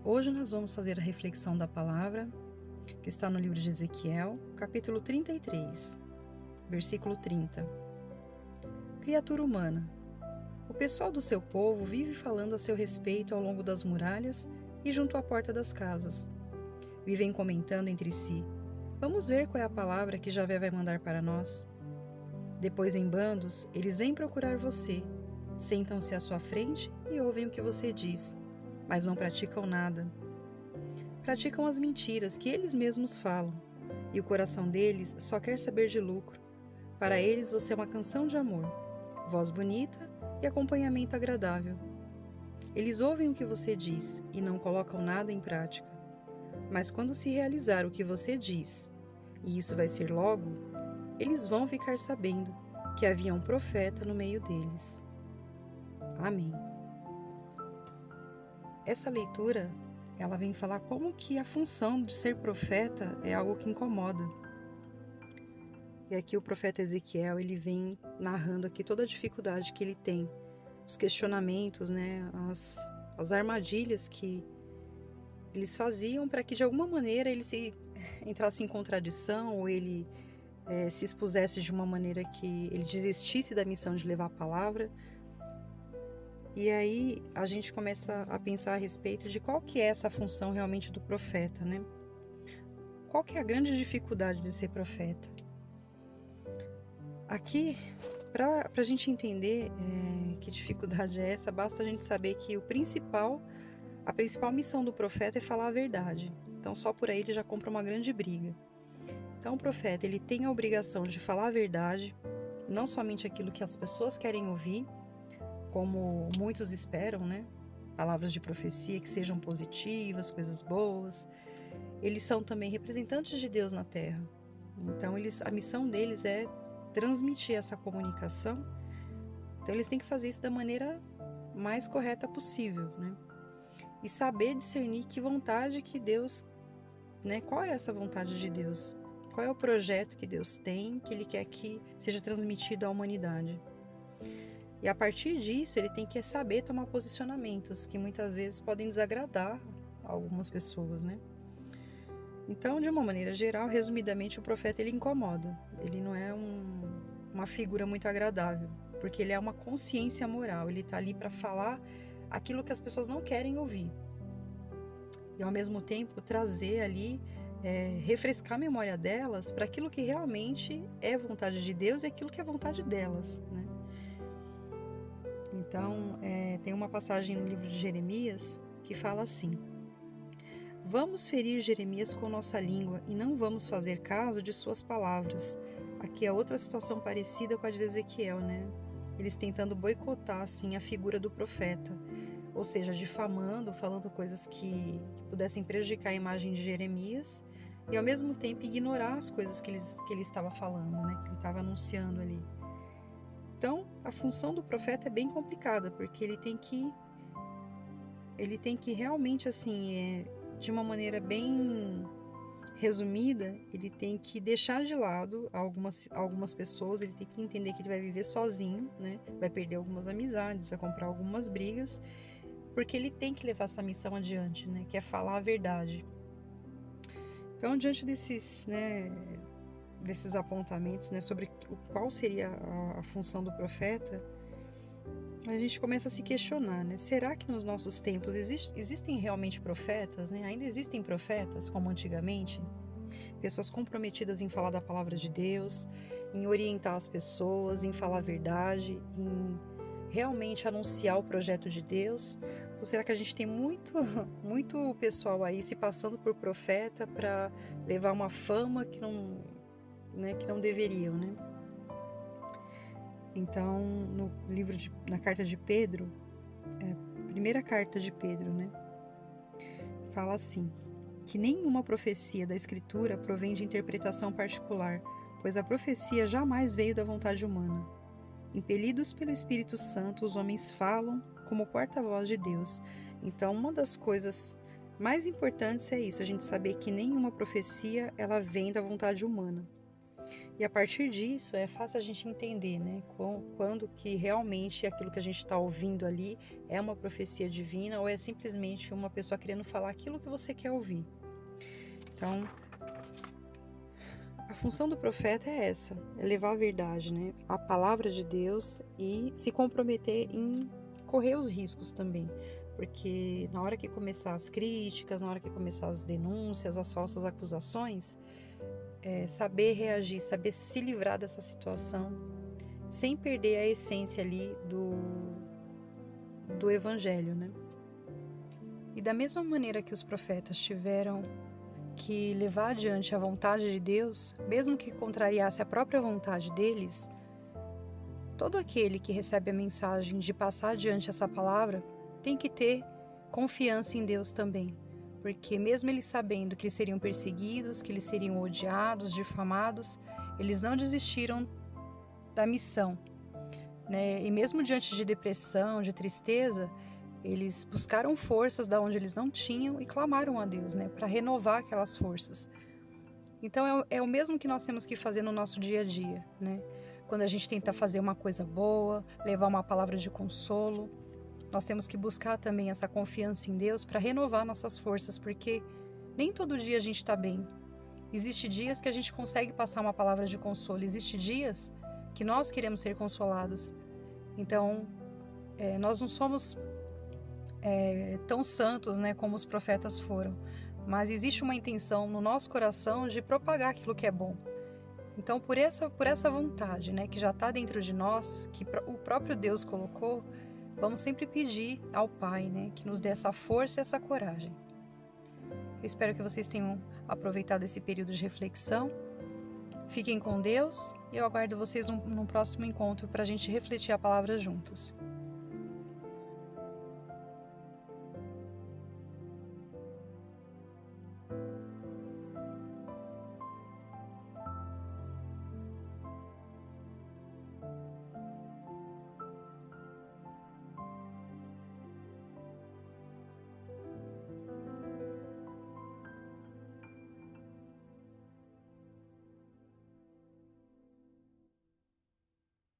Hoje nós vamos fazer a reflexão da palavra que está no livro de Ezequiel, capítulo 33, versículo 30. Criatura humana, o pessoal do seu povo vive falando a seu respeito ao longo das muralhas e junto à porta das casas. Vivem comentando entre si: vamos ver qual é a palavra que Javé vai mandar para nós. Depois, em bandos, eles vêm procurar você, sentam-se à sua frente e ouvem o que você diz, mas não praticam nada. Praticam as mentiras que eles mesmos falam, e o coração deles só quer saber de lucro. Para eles você é uma canção de amor, voz bonita e acompanhamento agradável. Eles ouvem o que você diz e não colocam nada em prática. Mas quando se realizar o que você diz, e isso vai ser logo, eles vão ficar sabendo que havia um profeta no meio deles. Amém. Essa leitura, ela vem falar como que a função de ser profeta é algo que incomoda. E aqui o profeta Ezequiel, ele vem narrando aqui toda a dificuldade que ele tem, os questionamentos, as armadilhas que eles faziam para que de alguma maneira ele se entrasse em contradição ou ele se expusesse de uma maneira que ele desistisse da missão de levar a palavra. E aí a gente começa a pensar a respeito de qual que é essa função realmente do profeta, né? Qual que é a grande dificuldade de ser profeta? Aqui, para a gente entender que dificuldade é essa, basta a gente saber que a principal missão do profeta é falar a verdade. Então só por aí ele já compra uma grande briga. Então o profeta, ele tem a obrigação de falar a verdade, não somente aquilo que as pessoas querem ouvir, como muitos esperam, né? Palavras de profecia que sejam positivas, coisas boas. Eles são também representantes de Deus na Terra. Então a missão deles é transmitir essa comunicação. Então eles têm que fazer isso da maneira mais correta possível, né? E saber discernir que vontade que Deus, né? Qual é essa vontade de Deus? Qual é o projeto que Deus tem, que Ele quer que seja transmitido à humanidade? E a partir disso, ele tem que saber tomar posicionamentos que muitas vezes podem desagradar algumas pessoas, né? Então, de uma maneira geral, resumidamente, o profeta ele incomoda. Ele não é uma figura muito agradável, porque ele é uma consciência moral. Ele está ali para falar aquilo que as pessoas não querem ouvir. E, ao mesmo tempo, trazer ali, refrescar a memória delas para aquilo que realmente é vontade de Deus e aquilo que é vontade delas, né? Então, tem uma passagem no livro de Jeremias que fala assim: vamos ferir Jeremias com nossa língua e não vamos fazer caso de suas palavras. Aqui é outra situação parecida com a de Ezequiel, né? Eles tentando boicotar, assim, a figura do profeta, ou seja, difamando, falando coisas que pudessem prejudicar a imagem de Jeremias e, ao mesmo tempo, ignorar as coisas que ele estava falando, né? Que ele estava anunciando ali. Então, a função do profeta é bem complicada, porque ele tem que realmente, assim, de uma maneira bem resumida, ele tem que deixar de lado algumas pessoas, ele tem que entender que ele vai viver sozinho, né? Vai perder algumas amizades, vai comprar algumas brigas, porque ele tem que levar essa missão adiante, né? Que é falar a verdade. Então, diante desses apontamentos, né, sobre qual seria a função do profeta, a gente começa a se questionar, né? Será que nos nossos tempos existem realmente profetas, né? Ainda existem profetas como antigamente? Pessoas comprometidas em falar da palavra de Deus, em orientar as pessoas, em falar a verdade, em realmente anunciar o projeto de Deus? Ou será que a gente tem muito pessoal aí se passando por profeta para levar uma fama que não deveriam, né? Então, na carta de Pedro, primeira carta de Pedro, né? Fala assim, que nenhuma profecia da Escritura provém de interpretação particular, pois a profecia jamais veio da vontade humana. Impelidos pelo Espírito Santo, os homens falam como porta-voz de Deus. Então, uma das coisas mais importantes é isso, a gente saber que nenhuma profecia ela vem da vontade humana. E a partir disso é fácil a gente entender, né? Quando que realmente aquilo que a gente está ouvindo ali é uma profecia divina ou é simplesmente uma pessoa querendo falar aquilo que você quer ouvir. Então, a função do profeta é essa, é levar a verdade, né? A palavra de Deus e se comprometer em correr os riscos também. Porque na hora que começar as críticas, na hora que começar as denúncias, as falsas acusações, saber reagir, saber se livrar dessa situação, sem perder a essência ali do evangelho, né? E da mesma maneira que os profetas tiveram que levar adiante a vontade de Deus, mesmo que contrariasse a própria vontade deles, todo aquele que recebe a mensagem de passar adiante essa palavra tem que ter confiança em Deus também. Porque mesmo eles sabendo que eles seriam perseguidos, que eles seriam odiados, difamados, eles não desistiram da missão, né? E mesmo diante de depressão, de tristeza, eles buscaram forças da onde eles não tinham e clamaram a Deus, né? Para renovar aquelas forças. Então é o mesmo que nós temos que fazer no nosso dia a dia, né? Quando a gente tenta fazer uma coisa boa, levar uma palavra de consolo, nós temos que buscar também essa confiança em Deus para renovar nossas forças, porque nem todo dia a gente está bem. Existem dias que a gente consegue passar uma palavra de consolo, existem dias que nós queremos ser consolados. Então, nós não somos tão santos, né, como os profetas foram, mas existe uma intenção no nosso coração de propagar aquilo que é bom. Então, por essa vontade, né, que já está dentro de nós, que o próprio Deus colocou, vamos sempre pedir ao Pai, né, que nos dê essa força e essa coragem. Eu espero que vocês tenham aproveitado esse período de reflexão. Fiquem com Deus e eu aguardo vocês num próximo encontro para a gente refletir a palavra juntos.